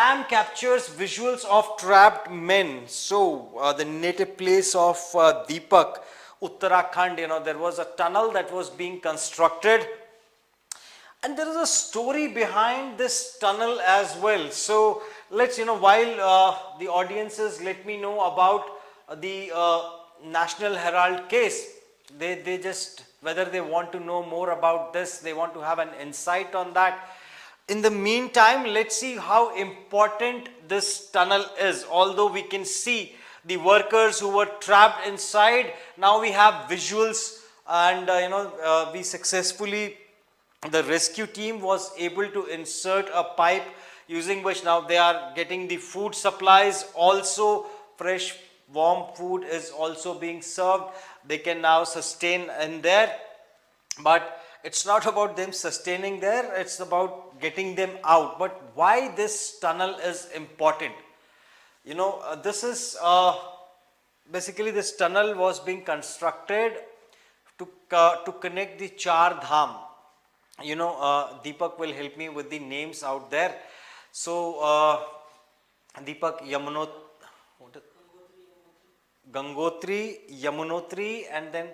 cam captures visuals of trapped men. So the native place of Deepak, Uttarakhand, there was a tunnel that was being constructed, and there is a story behind this tunnel as well. So let's, while the audiences let me know about the National Herald case, they just, whether they want to know more about this, they want to have an insight on that. In the meantime, let's see how important this tunnel is. Although we can see the workers who were trapped inside, now we have visuals, and we successfully, the rescue team was able to insert a pipe, using which now they are getting the food supplies. Also fresh warm food is also being served. They can now sustain in there, but it's not about them sustaining there, it's about getting them out. But why this tunnel is important? This is basically, this tunnel was being constructed to connect the Char Dham. Deepak will help me with the names out there. So Deepak, Gangotri, Yamunotri, and then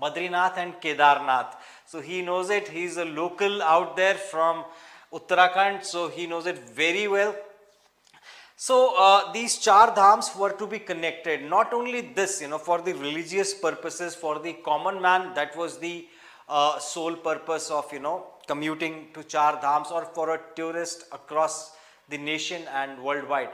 Badrinath and Kedarnath. So he knows it. He's a local out there from Uttarakhand, so he knows it very well. So these Char Dhams were to be connected. Not only this, for the religious purposes, for the common man, that was the sole purpose of, commuting to Char Dhams, or for a tourist across the nation and worldwide.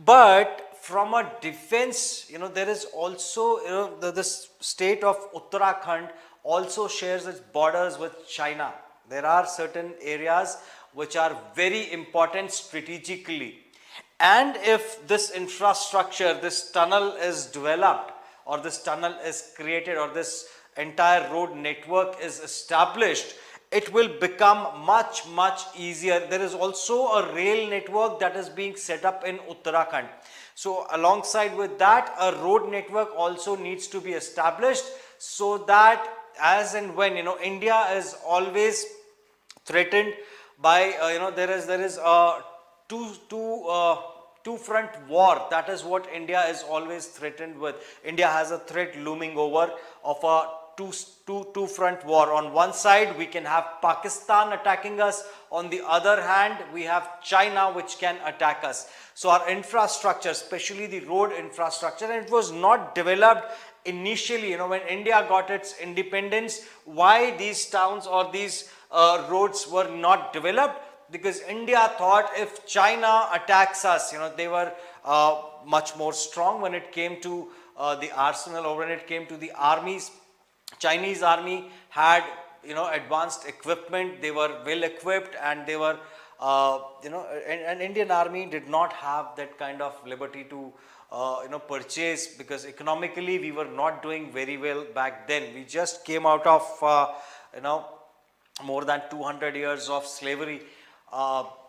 But from a defense, there is also, this state of Uttarakhand also shares its borders with China. There are certain areas which are very important strategically. And if this infrastructure, this tunnel is developed, or this tunnel is created, or this entire road network is established, it will become much, much easier. There is also a rail network that is being set up in Uttarakhand. So alongside with that, a road network also needs to be established, so that as and when, India is always threatened by, there is a two front war. That is what India is always threatened with. India has a threat looming over of a two front war. On one side we can have Pakistan attacking us, on the other hand we have China which can attack us. So our infrastructure, especially the road infrastructure, and it was not developed initially, when India got its independence. Why these towns or these roads were not developed? Because India thought if China attacks us, they were much more strong when it came to the arsenal, or when it came to the armies. Chinese army had, advanced equipment, they were well equipped, and they were, and Indian army did not have that kind of liberty to, purchase, because economically we were not doing very well back then. We just came out of, more than 200 years of slavery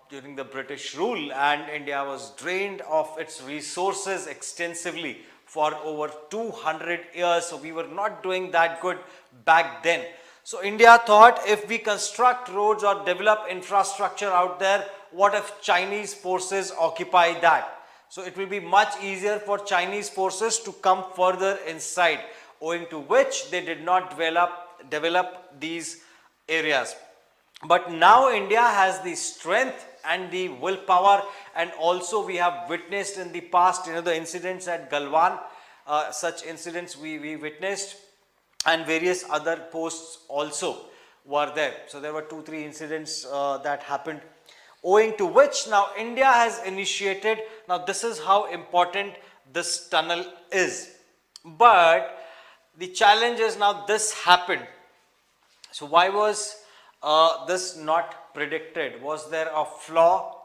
during the British rule, and India was drained of its resources extensively for over 200 years. So we were not doing that good back then. So India thought, if we construct roads or develop infrastructure out there, what if Chinese forces occupy that? So it will be much easier for Chinese forces to come further inside, owing to which they did not develop these areas. But now India has the strength and the willpower, and also we have witnessed in the past, the incidents at Galwan, such incidents we witnessed, and various other posts also were there. So there were 2-3 incidents that happened, owing to which now India has initiated. Now this is how important this tunnel is. But the challenge is, now this happened. So why was this not predicted? Was there a flaw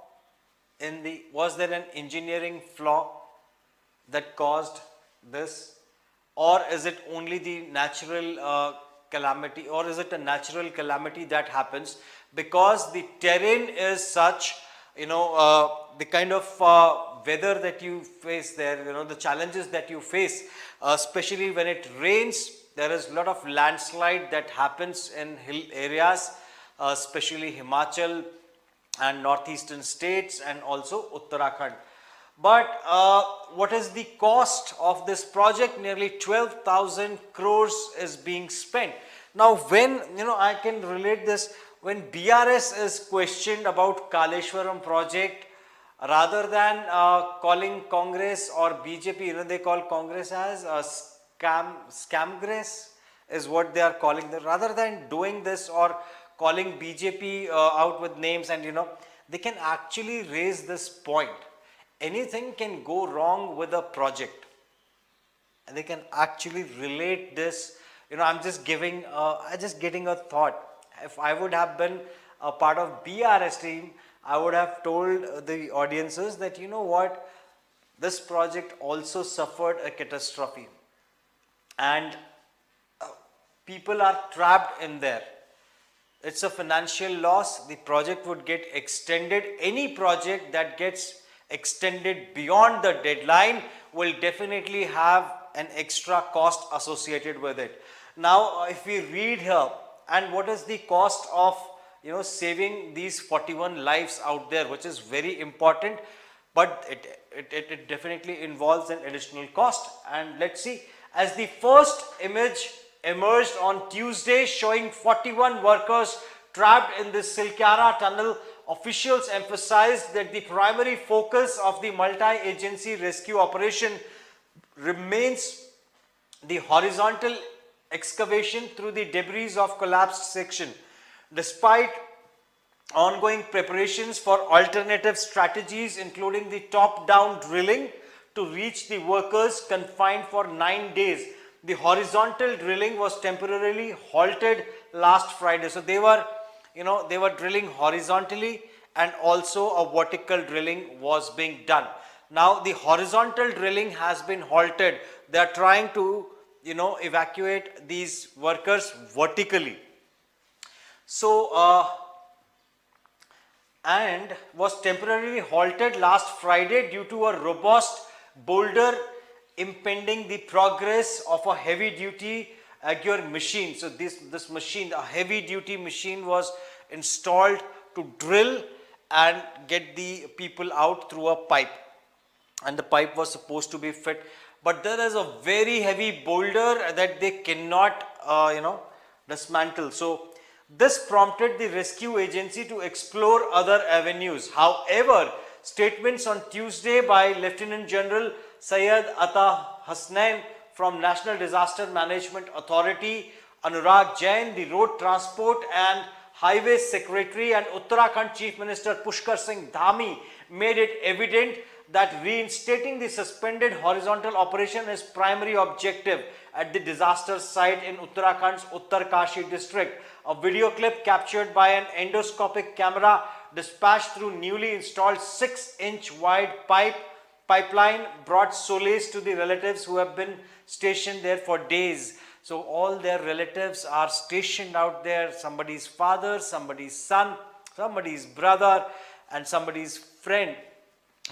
was there an engineering flaw that caused this? Or is it only the natural calamity, or is it a natural calamity that happens? Because the terrain is such, the kind of weather that you face there, the challenges that you face, especially when it rains, there is a lot of landslide that happens in hill areas, especially Himachal, and northeastern states and also Uttarakhand. But what is the cost of this project? Nearly 12,000 crores is being spent. Now, when I can relate this, when BRS is questioned about Kaleshwaram project, rather than calling Congress or BJP, they call Congress as a scamgress is what they are calling. Rather than doing this or calling BJP out with names, and they can actually raise this point. Anything can go wrong with a project, and they can actually relate this. I'm just getting a thought. If I would have been a part of BRS team, I would have told the audiences that what, this project also suffered a catastrophe, and people are trapped in there. It's a financial loss. The project would get extended. Any project that gets extended beyond the deadline will definitely have an extra cost associated with it. Now, if we read here, and what is the cost of saving these 41 lives out there, which is very important, but it definitely involves an additional cost. And let's see, as the first image emerged on Tuesday showing 41 workers trapped in the Silkyara tunnel, officials emphasized that the primary focus of the multi-agency rescue operation remains the horizontal excavation through the debris of collapsed section. Despite ongoing preparations for alternative strategies, including the top-down drilling to reach the workers confined for 9 days, the horizontal drilling was temporarily halted last Friday. So they were drilling horizontally, and also a vertical drilling was being done. Now the horizontal drilling has been halted. They are trying to evacuate these workers vertically. So and was temporarily halted last Friday due to a robust boulder impeding the progress of a heavy duty auger machine. So this machine, a heavy duty machine, was installed to drill and get the people out through a pipe, and the pipe was supposed to be fit, but there is a very heavy boulder that they cannot dismantle. So this prompted the rescue agency to explore other avenues. However, statements on Tuesday by Lieutenant General Syed Ata Hasnain from National Disaster Management Authority, Anurag Jain, the Road Transport and Highways Secretary, and Uttarakhand Chief Minister Pushkar Singh Dhami made it evident that reinstating the suspended horizontal operation is primary objective at the disaster site in Uttarakhand's Uttarkashi district. A video clip captured by an endoscopic camera dispatched through newly installed 6-inch wide pipeline brought solace to the relatives who have been stationed there for days. So all their relatives are stationed out there, somebody's father, somebody's son, somebody's brother, and somebody's friend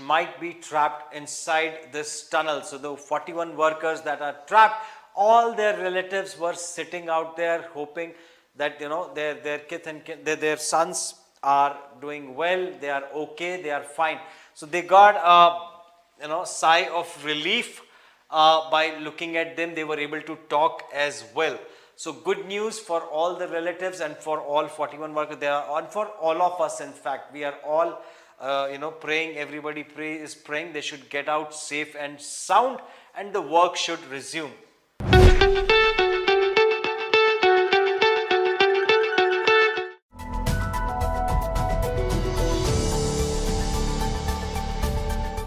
might be trapped inside this tunnel. So the 41 workers that are trapped, all their relatives were sitting out there hoping that their kith and kin, their sons are doing well, they are okay, they are fine. So they got a sigh of relief by looking at them. They were able to talk as well. So good news for all the relatives and for all 41 workers. They are, and for all of us, in fact, we are all praying. Everybody is praying they should get out safe and sound, and the work should resume.